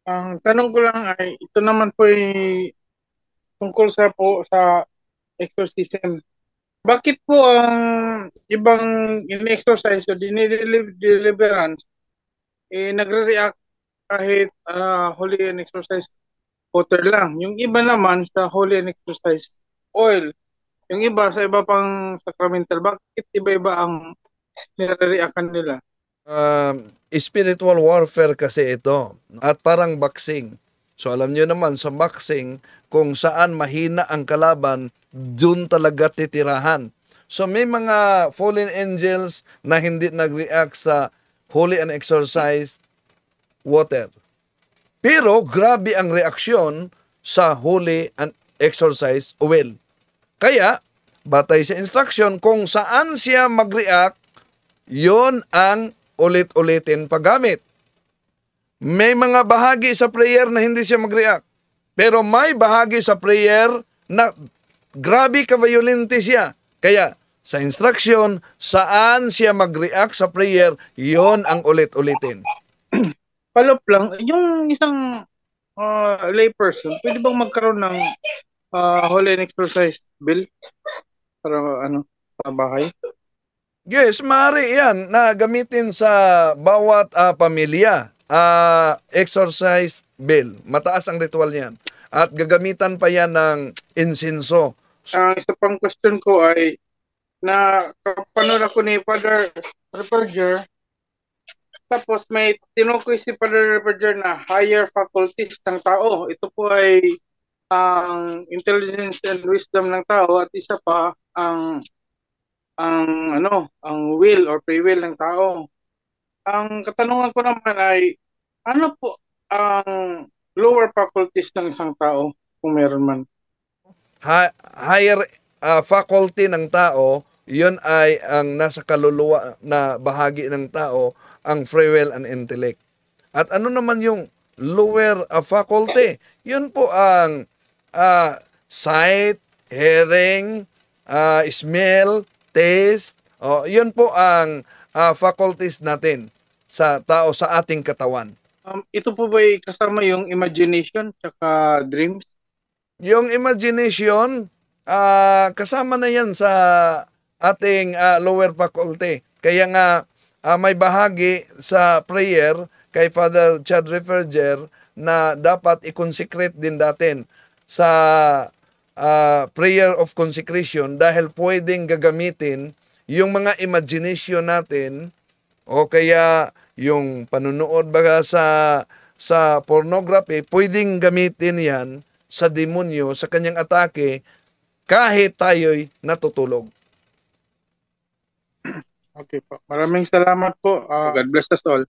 Ang tanong ko lang ay, ito naman po ay tungkol sa exorcism. Bakit po ang ibang in-exercise o dinideliverance nagre-react kahit holy and exercise water lang? Yung iba naman sa holy and exercise oil. Yung iba sa iba pang sacramental. Bakit iba-iba ang nire-reactan nila? Spiritual warfare kasi ito at parang boxing. So alam niyo naman sa boxing kung saan mahina ang kalaban, dun talaga titirahan. So may mga fallen angels na hindi nag-react sa holy and exorcised water. Pero grabe ang reaksyon sa holy and exorcised oil. Kaya, batay sa instruction, kung saan siya mag-react, yon ang ulit-ulitin paggamit. May mga bahagi sa prayer na hindi siya mag-react. Pero may bahagi sa prayer na grabe ka-violente siya. Kaya, sa instruction, saan siya mag-react sa prayer, yon ang ulit-ulitin. Follow-up lang, yung isang lay person, pwede bang magkaroon ng holy and exercise bill para sa bahay? Yes, maaari yan na gamitin sa bawat pamilya. Exercise bill. Mataas ang ritual niyan. At gagamitan pa yan ng insinso. Ang isa pang question ko ay, na kapanood ako ni Father Reperger, tapos may tinukoy si Father Reperger na higher faculties ng tao. Ito po ay ang intelligence and wisdom ng tao, at isa pa ang will or free will ng tao. Ang katanungan ko naman ay, ano po ang lower faculties ng isang tao kung meron man? Higher faculty ng tao, yun ay ang nasa kaluluwa na bahagi ng tao, ang free will and intellect. At ano naman yung lower faculty? Yun po ang sight, hearing, smell, taste. Yun po ang faculties natin sa tao, sa ating katawan. Ito po ba kasama yung imagination tsaka dreams? Yung imagination, kasama na yan sa ating lower faculty. Kaya nga, may bahagi sa prayer kay Father Chad Referger na dapat i-consecrate din natin sa prayer of consecration dahil pwedeng gagamitin yung mga imagination natin o kaya yung panunood baga sa pornography, pwedeng gamitin yan sa demonyo, sa kanyang atake, kahit tayo'y natutulog. Okay po. Maraming salamat po. God bless us all.